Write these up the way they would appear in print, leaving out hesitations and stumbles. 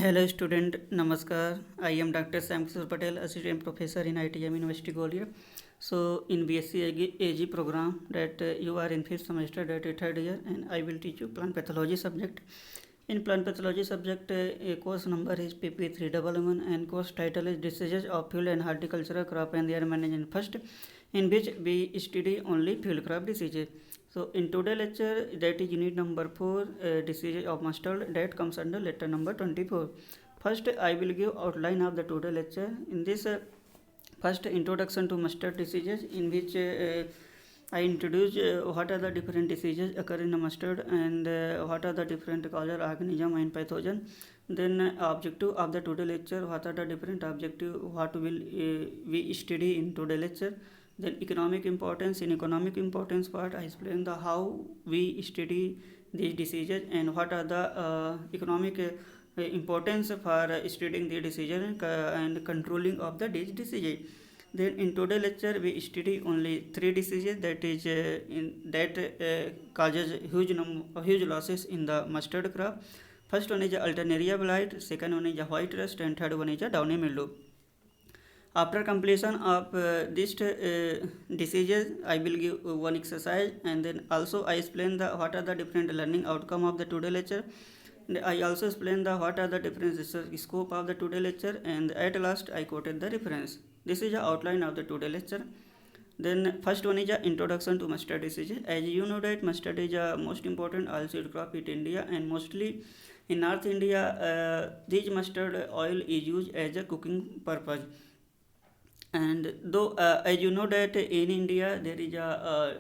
Hello student, Namaskar. I am Dr. Sam Kishore Patel, Assistant Professor in ITM University Gwalior. So in BSc AG program that you are in 5th semester, that is 3rd year, and I will teach you plant pathology subject. In plant pathology subject, course number is PP311 and course title is Diseases of Field and Horticultural Crop and Their Management First, in which we study only field crop diseases. So in today lecture, that is unit number 4, diseases of mustard, that comes under lecture number 24. First I will give outline of the today lecture. In this first introduction to mustard diseases, in which I introduce what are the different diseases occur in the mustard and what are the different causal organism and pathogen. Then objective of the today lecture, what are the different objective, what will we study in today lecture. Then economic importance. In economic importance part, I explain the how we study these diseases and what are the economic importance for studying the diseases and controlling of the diseases. Then in today lecture we study only 3 diseases that is causes huge losses in the mustard crop. First one is Alternaria blight, second one is white rust, and third one is downy mildew. After completion of these diseases, I will give one exercise, and then also I explain the what are the different learning outcome of the today lecture. And I also explain the what are the different scope of the today lecture, and at last I quoted the reference. This is the outline of the today lecture. Then first one is a introduction to mustard diseases. As you know that mustard is a most important oilseed crop in India, and mostly in North India, this mustard oil is used as a cooking purpose. And though as you know that in India there is a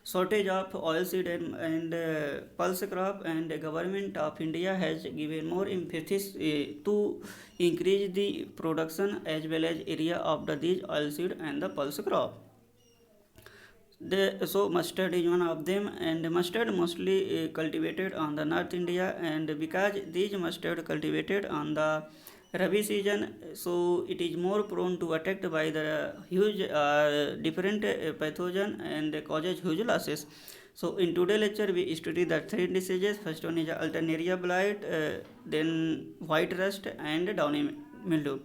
shortage of oilseed and pulse crop, and the government of India has given more emphasis to increase the production as well as area of these oilseed and the pulse crop. So mustard is one of them, and mustard mostly cultivated on the North India, and because these mustard cultivated on the Rabi season, so it is more prone to attacked by the huge different pathogen and causes huge losses. So in today lecture we study the 3 diseases. First one is Alternaria blight, then white rust and downy mildew.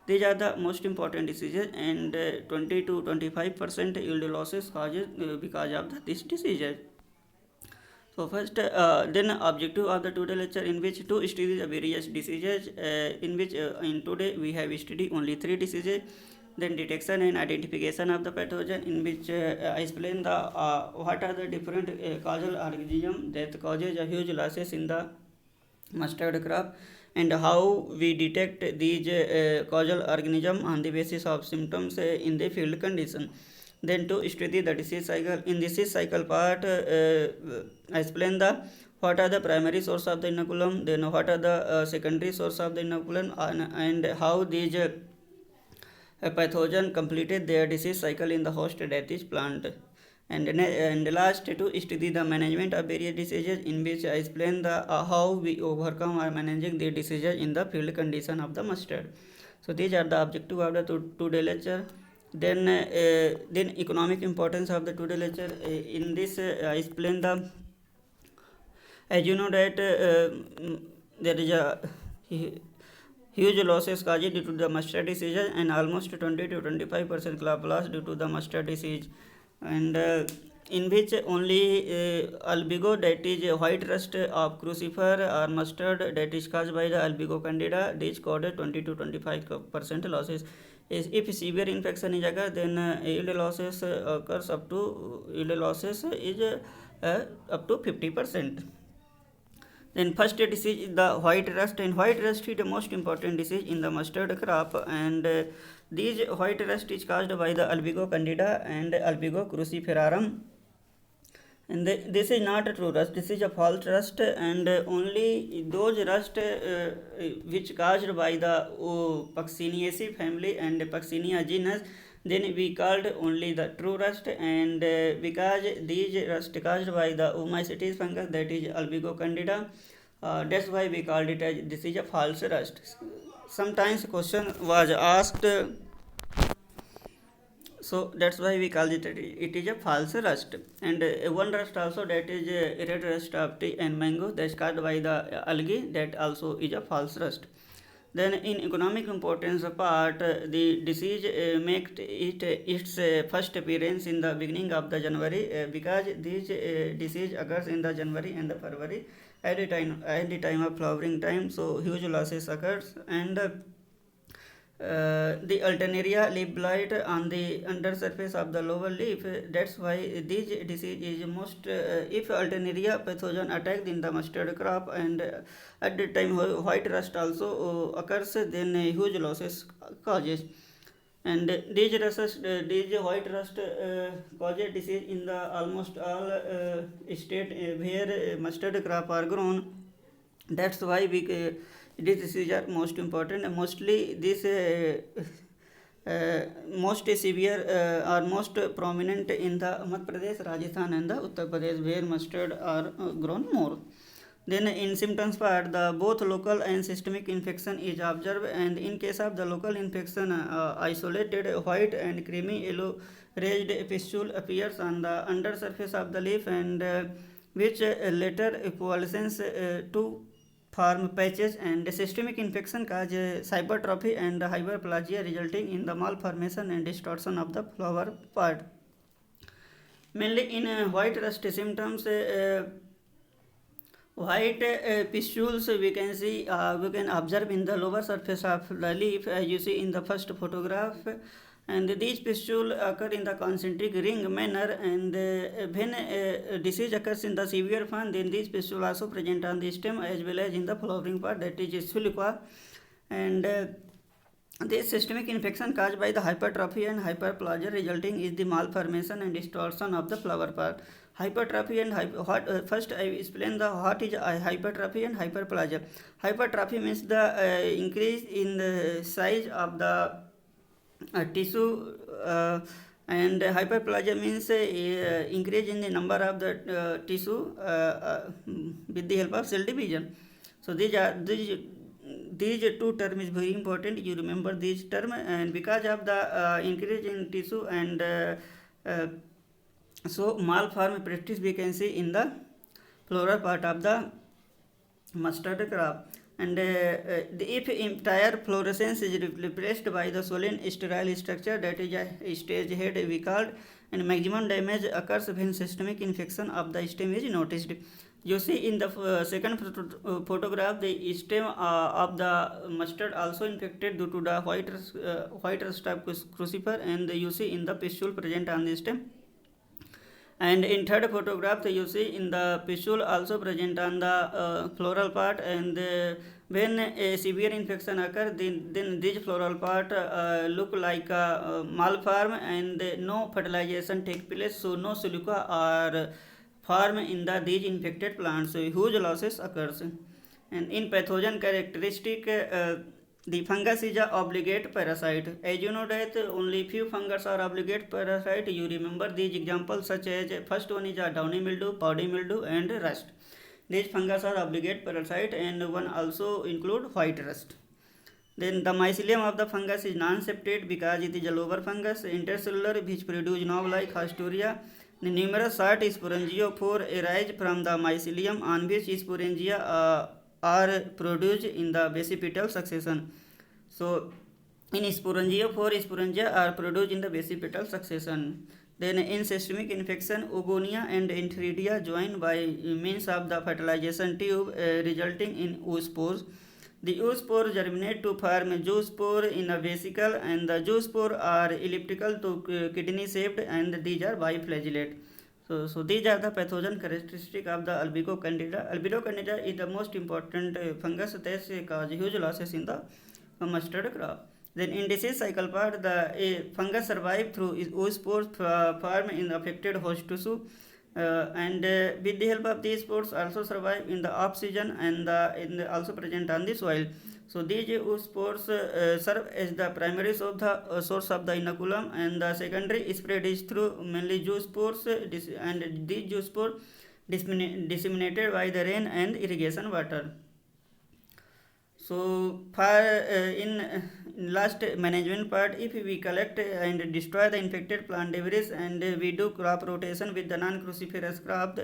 These are the most important diseases, and 20 to 25% yield losses causes because of these diseases. So first, then objective of the today lecture, in which to study the various diseases, in which in today we have studied only 3 diseases. Then detection and identification of the pathogen, in which I explain the what are the different causal organism that causes a huge losses in the mustard crop, and how we detect these causal organism on the basis of symptoms in the field condition. Then to study the disease cycle. In disease cycle part, I explain the what are the primary source of the inoculum, then what are the secondary source of the inoculum, and how these pathogen completed their disease cycle in the host, that is plant. And last to study the management of various diseases, in which I explain the how we overcome or managing the diseases in the field condition of the mustard. So these are the objective of the today lecture. Then economic importance of the today lecture. In this I explain the, as you know that there is a huge losses caused due to the mustard disease, and almost 20 to 25% crop loss due to the mustard disease, and in which only albigo, that is white rust of crucifer or mustard, that is caused by the albigo candida, this caused 20 to 25% losses. If severe infection is occur, then yield losses occurs up to yield losses is up to 50%. Then first disease is the white rust, and white rust is the most important disease in the mustard crop, and this white rust is caused by the albigo candida and albigo cruciferarum. And this is not a true rust, this is a false rust, and only those rust which caused by the Pucciniaceae family and Puccinia genus, then we called only the true rust, and because these rust caused by the Mycetes fungus, that is albigo candida, that's why we called it as this is a false rust. Sometimes question was asked, So that's why we call it is a false rust. And one rust also, that is red rust of tea and mango, that's caused by the algae, that also is a false rust. Then in economic importance part, the disease makes it its first appearance in the beginning of the January, because this disease occurs in the January and the February at the time of flowering time. So huge losses occurs. And the alternaria leaf blight on the under surface of the lower leaf. That's why this disease is most, if alternaria pathogen attacked in the mustard crop, and at the time white rust also occurs, then huge losses causes. And these white rust causes disease in the almost all state where mustard crop are grown. That's why these diseases are most important. Mostly this most severe or most prominent in the Madhya Pradesh, Rajasthan and the Uttar Pradesh, where mustard are grown more. Then in symptoms part, the both local and systemic infection is observed, and in case of the local infection, isolated white and creamy yellow raised pustule appears on the under surface of the leaf, and which later coalesces to form patches. And systemic infection causes hypertrophy and hyperplasia, resulting in the malformation and distortion of the flower part. Mainly in white rust symptoms, white pustules we can observe in the lower surface of the leaf, as you see in the first photograph. And these pustules occur in the concentric ring manner, and when disease occurs in the severe form, then these pustules also present on the stem as well as in the flowering part, that is siliqua. And this systemic infection caused by the hypertrophy and hyperplasia, resulting in the malformation and distortion of the flower part. Hypertrophy and first I explain the what is hypertrophy and hyperplasia. Hypertrophy means the increase in the size of the tissue, and hyperplasia means increase in the number of the tissue with the help of cell division. So these two terms is very important. You remember these term, and because of the increase in tissue, and so malformed practice we can see in the floral part of the mustard crop. And if entire fluorescence is replaced by the swollen sterile structure, that is a stage head we called, and maximum damage occurs when systemic infection of the stem is noticed. You see in the second photograph, the stem of the mustard also infected due to the white rust of crucifer, and you see in the pustule present on the stem. And in third photograph, you see in the pustule also present on the floral part, and when a severe infection occurs, then this floral part look like malform, and no fertilization take place, so no siliqua are form in these infected plants, so huge losses occurs. And in pathogen characteristic, the fungus is a obligate parasite. As you know that only few fungus are obligate parasite. You remember these examples, such as first one is a downy mildew, powdery mildew and rust. These fungus are obligate parasite, and one also include white rust. Then the mycelium of the fungus is non-septate because it is a lower fungus, intercellular, which produce knob-like haustoria. The numerous short sporangiophore arise from the mycelium, on which sporangia are produced in the basipetal succession. So in sporangiophore, sporangia are produced in the basipetal succession. Then in systemic infection, oogonia and enteridia join by means of the fertilization tube, resulting in oospores. The oospore germinate to form zoospore in a vesicle, and the zoospore are elliptical to kidney shaped, and these are biflagellate. So these are the pathogen characteristic of the albigo candida. Albido candida is the most important fungus that cause huge losses in the mustard crop. Then in disease cycle part, the fungus survive through oospores form in affected host tissue, and with the help of these spores also survive in the off season, and also present on the soil. So these spores serve as the primary source of the inoculum, and the secondary spread is through mainly zoospores, and these zoospores disseminated by the rain and irrigation water. So for in last management part, if we collect and destroy the infected plant debris and we do crop rotation with the non-cruciferous crop,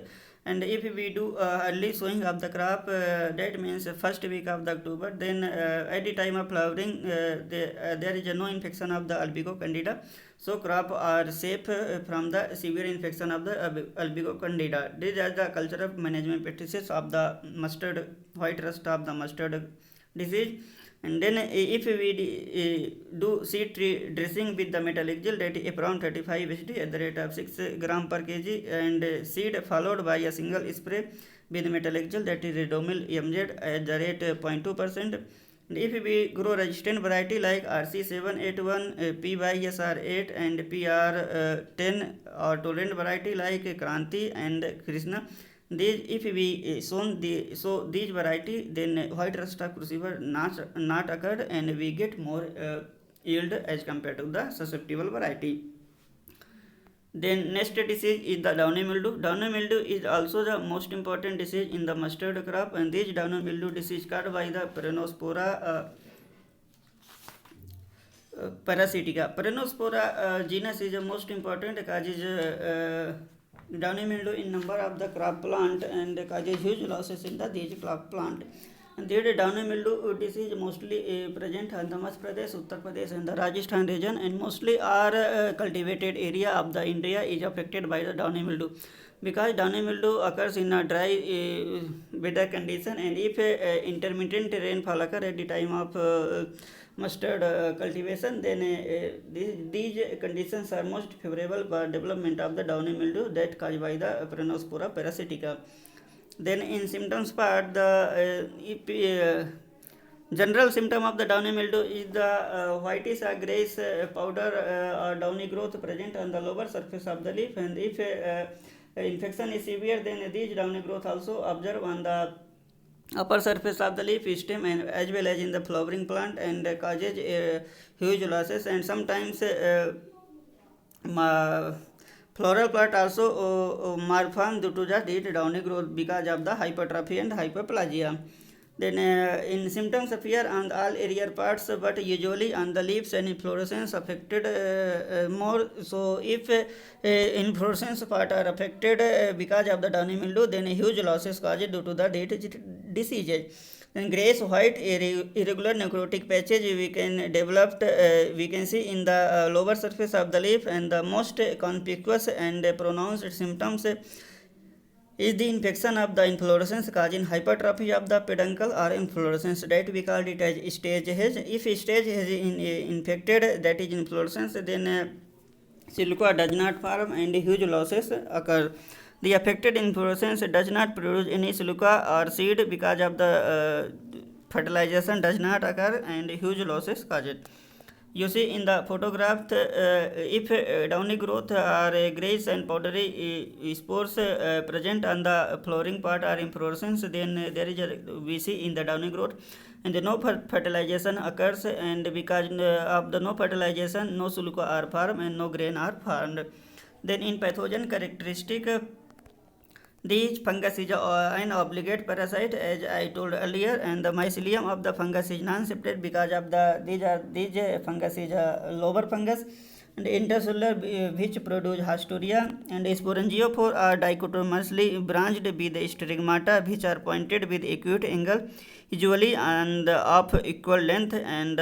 and if we do early sowing of the crop, that means first week of the October, then at the time of flowering, there is no infection of the albigo candida, so crop are safe from the severe infection of the albigo candida. These are the cultural management practices of the mustard white rust of the mustard disease. And then if we do seed tree dressing with the metallic gel, that is around 35 Hg at the rate of 6 gram per kg, and seed followed by a single spray with metallic gel, that is Redomil MZ at the rate 0.2%. And if we grow resistant variety like RC781, PYSR8 and PR10, or tolerant variety like Kranti and Krishna, these if we sow these variety, then white rust of crucifer not occurred, and we get more yield as compared to the susceptible variety. Then next disease is the downy mildew. Downy mildew is also the most important disease in the mustard crop, and this downy mildew disease caused by the Peronospora parasitica. Peronospora genus is the most important, causes downy mildew in number of the crop plant and causes huge losses in the these crop plant. And the downy mildew disease mostly present in the Madhya Pradesh, Uttar Pradesh and the Rajasthan region, and mostly our cultivated area of the India is affected by the downy mildew, because downy mildew occurs in a dry weather condition, and if intermittent rainfall occur at the time of mustard cultivation, then these conditions are most favorable for development of the downy mildew that caused by the Peronospora parasitica. Then in symptoms part, the general symptom of the downy mildew is the whitish or grayish powder or downy growth present on the lower surface of the leaf, and if infection is severe, then these downy growth also observed on the upper surface of the leaf stem and as well as in the flowering plant, and causes huge losses, and sometimes floral plant also malform due to the dead downy growth because of the hypertrophy and hyperplasia. Then in symptoms appear on all area parts, but usually on the leaves and inflorescence affected more. So if inflorescence part are affected because of the downy mildew, then huge losses caused due to the diseases. Then grayish white irregular necrotic patches we can develop, we can see in the lower surface of the leaf, and the most conspicuous and pronounced symptoms is the infection of the inflorescence causing hypertrophy of the peduncle or inflorescence, that we call it as stage H. If stage H is infected, that is inflorescence, then silica does not form and huge losses occur. The affected inflorescence does not produce any silica or seed because of the fertilization does not occur, and huge losses caused. You see in the photograph, if downy growth or grayish and powdery spores present on the flowering part or inflorescence, then there is we see in the downy growth, and no fertilization occurs, and because of the no fertilization, no silica are formed and no grain are formed. Then in pathogen characteristic, this fungus is an obligate parasite, as I told earlier, and the mycelium of the fungus is non-septate because of the these fungus is a lower fungus, and intercellular which produce Haustoria, and sporangiophore are dichotomously branched with stigmata which are pointed with acute angle, usually and of equal length, and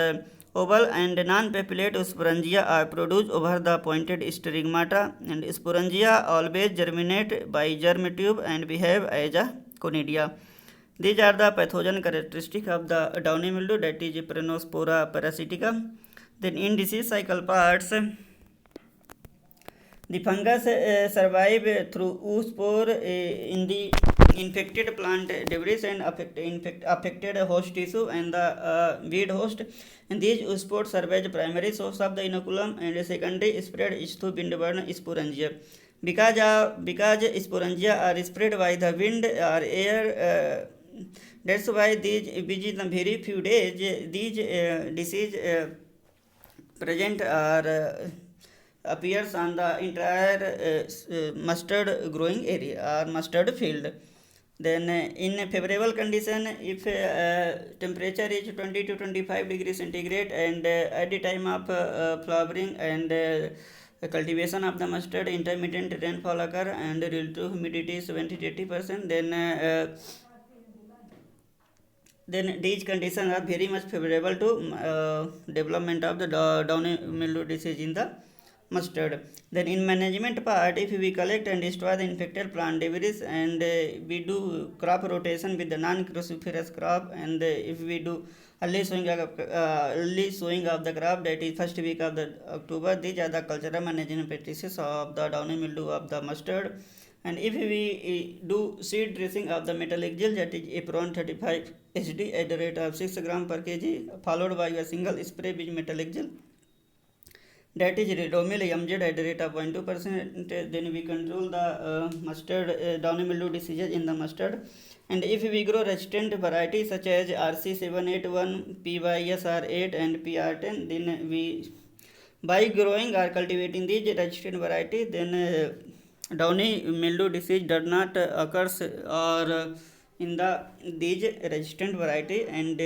oval and non-papillate sporangia are produced over the pointed stigmata, and sporangia always germinate by germ tube and behave as a conidia. These are the pathogen characteristics of the downy mildew, that is Peronospora parasitica. Then in disease cycle parts, the fungus survive through oospore in the infected plant debris and affected host tissue and the weed host, and these oospores serve as primary source of the inoculum, and secondary spread is through windborne sporangia. Because sporangia are spread by the wind or air, that's why within very few days these disease present or appears on the entire mustard growing area or mustard field. Then in a favorable condition, if temperature is 20 to 25 degrees centigrade and at the time of flowering and cultivation of the mustard, intermittent rainfall occur and relative humidity is 70 to 80%, then these conditions are very much favorable to development of the downy mildew disease in the mustard. Then in management part, if we collect and destroy the infected plant debris and we do crop rotation with the non-cruciferous crop, and if we do early sowing of the crop, that is first week of the October, these are the cultural management practices of the downy mildew of the mustard. And if we do seed dressing of the metallic gel, that is Apron 35 HD at the rate of 6 gram per kg, followed by a single spray with metallic gel, that is Redomil MZ at the rate of 0.2%, then we control the mustard downy mildew diseases in the mustard. And if we grow resistant varieties such as RC781, PYSR8 and PR10, then we, by growing or cultivating these resistant varieties, then downy mildew disease does not occurs or in the these resistant variety, and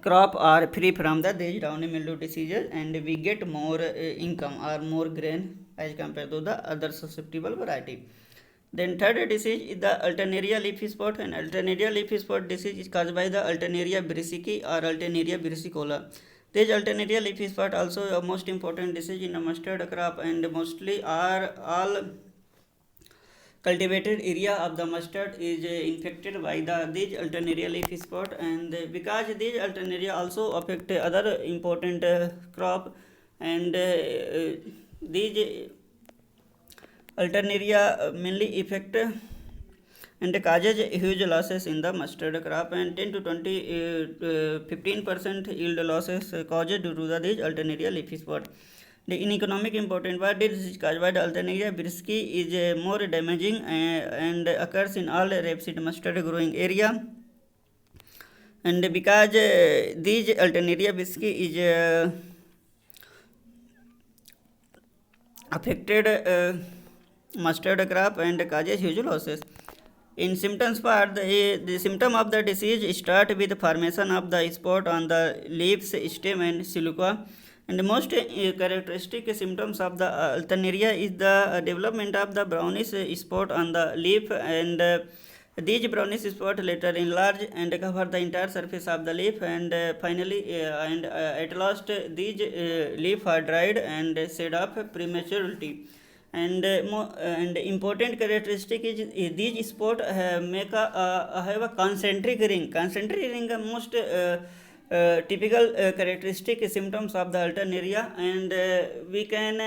crop are free from the these downy mildew diseases, and we get more income or more grain as compared to the other susceptible variety. Then third disease is the Alternaria leafy spot, and Alternaria leafy spot disease is caused by the Alternaria brassicae or Alternaria brassicola. This Alternaria leafy spot also a most important disease in the mustard crop, and mostly are all cultivated area of the mustard is infected by these Alternaria leafy spot. And because these Alternaria also affect other important crop, and these Alternaria mainly affect and causes huge losses in the mustard crop, and 10 to 15% yield losses caused due to these Alternaria leafy spot. The in economic important part, this is caused by the Alternaria brassicae is more damaging and occurs in all rapeseed mustard growing area. And because these Alternaria brassicae is affected mustard crop and causes huge losses. In symptoms part, the symptom of the disease start with formation of the spot on the leaves, stem and silica. And the most characteristic symptoms of the Alternaria is the development of the brownish spot on the leaf, and these brownish spot later enlarge and cover the entire surface of the leaf, and finally at last these leaf are dried and shed off prematurely. And and important characteristic is these spot make have a concentric ring. Concentric ring are most typical characteristic symptoms of the Alternaria, and we can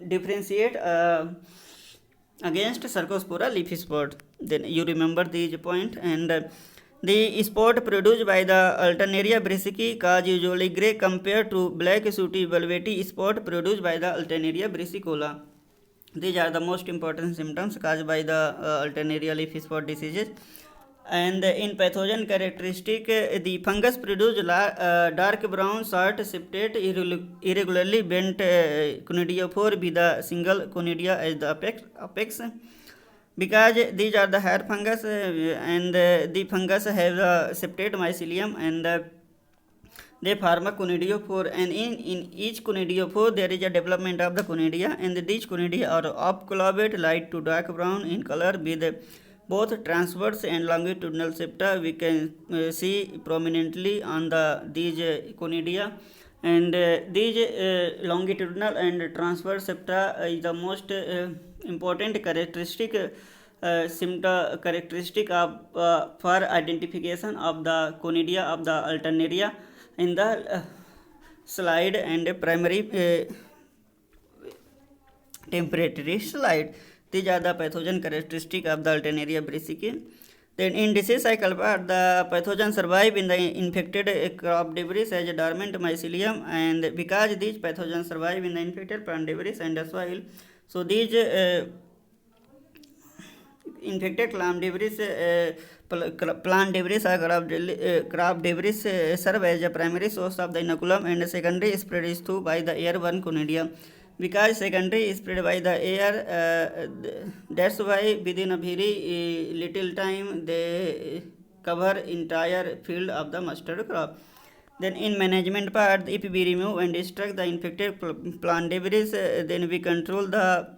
differentiate against Cercospora leafy spot. Then you remember these point. And the spot produced by the Alternaria brassicae cause usually grey compared to black sooty velvety spot produced by the Alternaria brassicola. These are the most important symptoms caused by the Alternaria leafy spot diseases. And in pathogen characteristic, the fungus produce dark brown short septate irregularly bent conidiophore with a single conidia as the apex. Because these are the hair fungus, and the fungus have the septate mycelium, and they form a conidiophore, and in each conidiophore there is a development of the conidia, and these conidia are obcolobate, light to dark brown in color with both transverse and longitudinal septa. We can see prominently on these conidia, and these longitudinal and transverse septa is the most important characteristic characteristic of for identification of the conidia of the Alternaria in the slide and primary temporary slide. These are the pathogen characteristic of the Alternaria brassicae. Then in disease cycle part, the pathogen survive in the infected crop debris as a dormant mycelium, and because these pathogens survive in the infected plant debris and the soil, so these infected plant debris or crop debris serve as a primary source of the inoculum, and secondary spread is through by the airborne conidia. because secondary is spread by the air. That's why within a very little time they cover entire field of the mustard crop. Then in management part, if we remove and destruct the infected plant debris, then we control the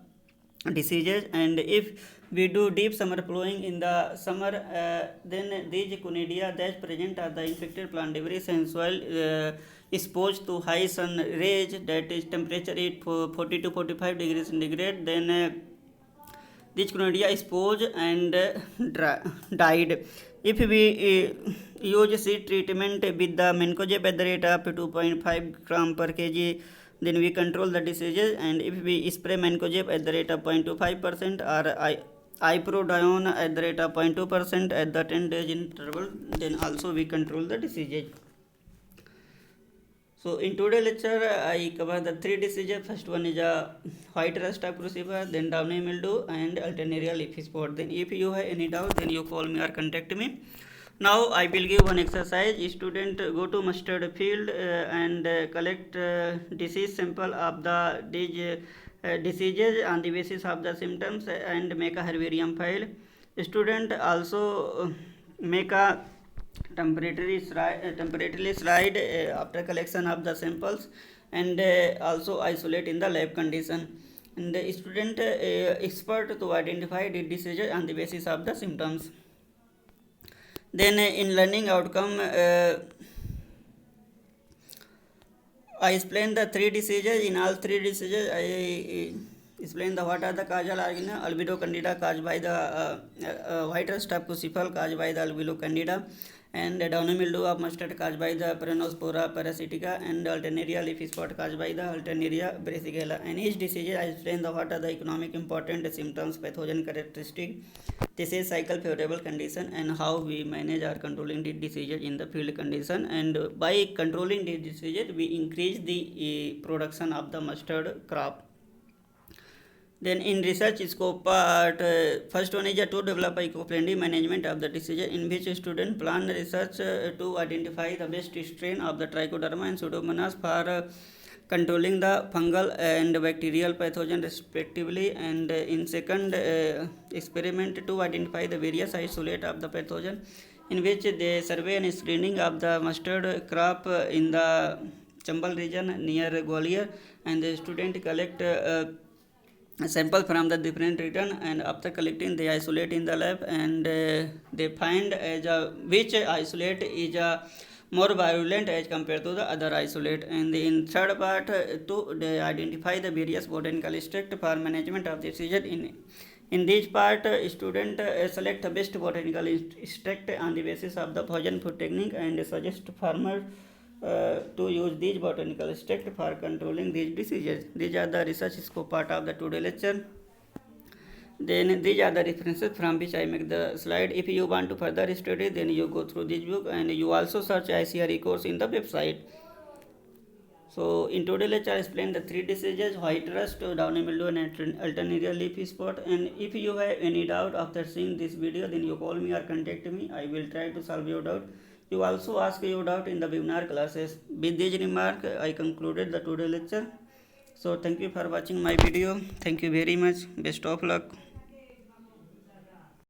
diseases. And if we do deep summer plowing in the summer, then these conidia that present are the infected plant debris and soil exposed to high sun rays, that is temperature is 40 to 45 degrees centigrade, then these conidia exposed and died. If we use seed treatment with the mancozeb at the rate of 2.5 gram per kg, then we control the diseases. And if we spray mancozeb at the rate of 0.25% or iprodione at the rate of 0.2% at the 10 days interval, then also we control the diseases. So in today's lecture, I cover the three diseases. First one is white rust of crucifer, then downy mildew and alternaria leafy spot. Then if you have any doubt, then you call me or contact me. Now I will give one exercise. Student go to mustard field and collect disease sample of the diseases on the basis of the symptoms and make a herbarium file. Student also make a temporarily slide after collection of the samples, and also isolate in the lab condition. And the student expert to identify the diseases on the basis of the symptoms. Then in learning outcome, I explain the three diseases. In all three diseases, I explain the what are the causal origin. Albedo candida caused by the white rust of crucifer caused by the albedo candida, and downy mildew of mustard caused by the Peronospora parasitica, and alternaria leafy spot caused by the Alternaria brassicella. And each disease I explain the what are the economic important symptoms, pathogen characteristic, disease cycle, favorable condition, and how we manage or controlling the diseases in the field condition. And by controlling the diseases, we increase the production of the mustard crop. Then in research scope part, first one is to develop eco-friendly management of the disease, in which student plan research to identify the best strain of the Trichoderma and Pseudomonas for controlling the fungal and bacterial pathogen respectively. And in second experiment to identify the various isolate of the pathogen, in which they survey and screening of the mustard crop in the Chambal region near Gwalior, and the student collect sample from the different region, and after collecting they isolate in the lab, and they find which isolate is more virulent as compared to the other isolate. And in third part, to identify the various botanical extract for management of the season. In this part, student select the best botanical extract on the basis of the Bhojan food technique, and suggest farmer to use these botanical extract for controlling these diseases. These are the research scope part of the today lecture. Then these are the references from which I make the slide. If you want to further study, then you go through this book, and you also search ICRE course in the website. So in today lecture I explained the three diseases: white rust, downy mildew, and alternaria leafy spot. And if you have any doubt after seeing this video, then you call me or contact me. I will try to solve your doubt. You also ask your doubt in the webinar classes. With this remark, I concluded the today lecture. So thank you for watching my video. Thank you very much. Best of luck.